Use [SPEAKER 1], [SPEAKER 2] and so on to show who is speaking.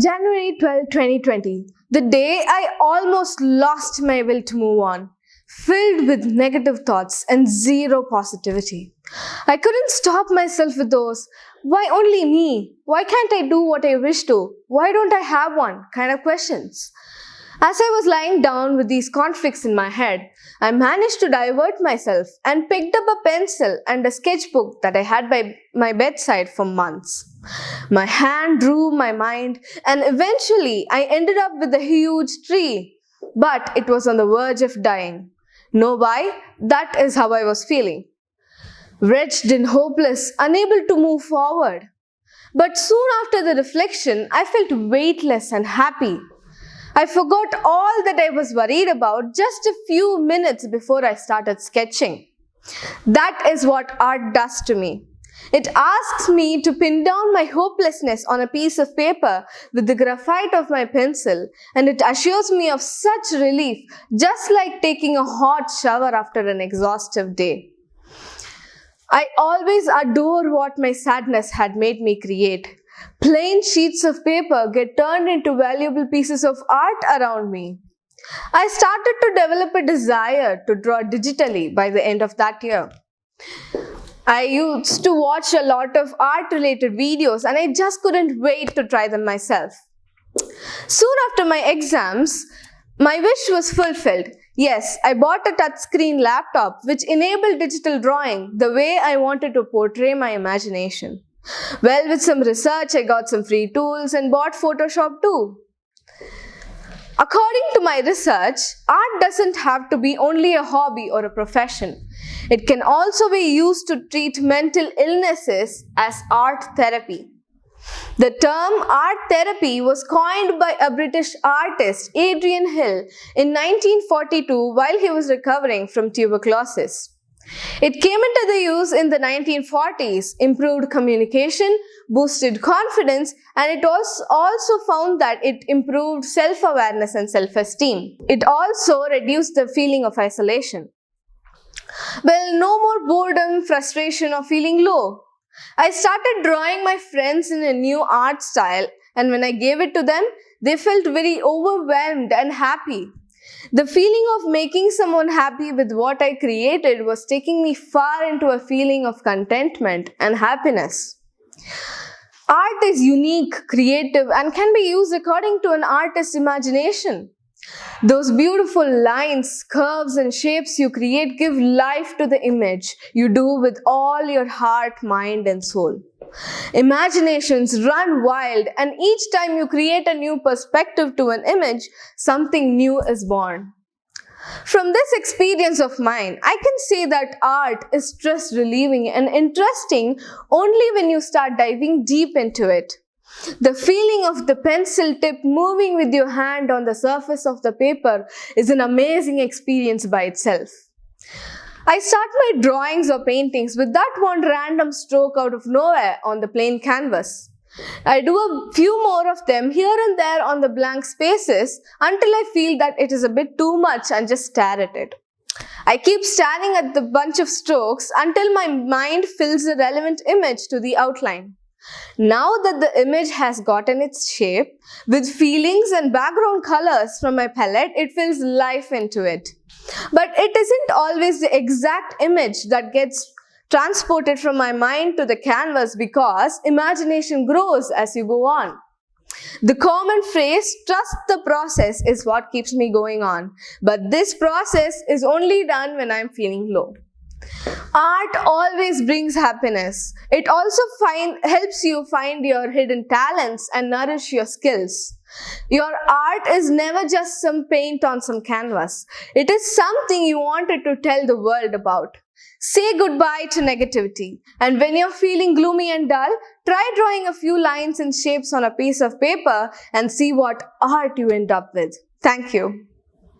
[SPEAKER 1] January 12, 2020, the day I almost lost my will to move on, filled with negative thoughts and zero positivity. I couldn't stop myself with those, why only me? Why can't I do what I wish to? Why don't I have one? Kind of questions. As I was lying down with these conflicts in my head, I managed to divert myself and picked up a pencil and a sketchbook that I had by my bedside for months. My hand drew my mind, and eventually I ended up with a huge tree. But it was on the verge of dying. Know why? That is how I was feeling. Wretched and hopeless, unable to move forward. But soon after the reflection, I felt weightless and happy. I forgot all that I was worried about just a few minutes before I started sketching. That is what art does to me. It asks me to pin down my hopelessness on a piece of paper with the graphite of my pencil, and it assures me of such relief, just like taking a hot shower after an exhaustive day. I always adore what my sadness had made me create. Plain sheets of paper get turned into valuable pieces of art around me. I started to develop a desire to draw digitally by the end of that year. I used to watch a lot of art-related videos and I just couldn't wait to try them myself. Soon after my exams, my wish was fulfilled. Yes, I bought a touchscreen laptop which enabled digital drawing the way I wanted to portray my imagination. Well, with some research, I got some free tools and bought Photoshop too. According to my research, art doesn't have to be only a hobby or a profession. It can also be used to treat mental illnesses as art therapy. The term art therapy was coined by a British artist, Adrian Hill, in 1942 while he was recovering from tuberculosis. It came into the use in the 1940s, improved communication, boosted confidence, and it was also found that it improved self-awareness and self-esteem. It also reduced the feeling of isolation. Well, no more boredom, frustration, or feeling low. I started drawing my friends in a new art style, and when I gave it to them, they felt very overwhelmed and happy. The feeling of making someone happy with what I created was taking me far into a feeling of contentment and happiness. Art is unique, creative, and can be used according to an artist's imagination. Those beautiful lines, curves, and shapes you create give life to the image you do with all your heart, mind, and soul. Imaginations run wild, and each time you create a new perspective to an image, something new is born. From this experience of mine, I can say that art is stress relieving and interesting only when you start diving deep into it. The feeling of the pencil tip moving with your hand on the surface of the paper is an amazing experience by itself. I start my drawings or paintings with that one random stroke out of nowhere on the plain canvas. I do a few more of them here and there on the blank spaces until I feel that it is a bit too much and just stare at it. I keep staring at the bunch of strokes until my mind fills a relevant image to the outline. Now that the image has gotten its shape, with feelings and background colors from my palette, it fills life into it. But it isn't always the exact image that gets transported from my mind to the canvas because imagination grows as you go on. The common phrase, trust the process, is what keeps me going on. But this process is only done when I'm feeling low. Art always brings happiness. It also helps you find your hidden talents and nourish your skills. Your art is never just some paint on some canvas. It is something you wanted to tell the world about. Say goodbye to negativity. And when you're feeling gloomy and dull, try drawing a few lines and shapes on a piece of paper and see what art you end up with. Thank you.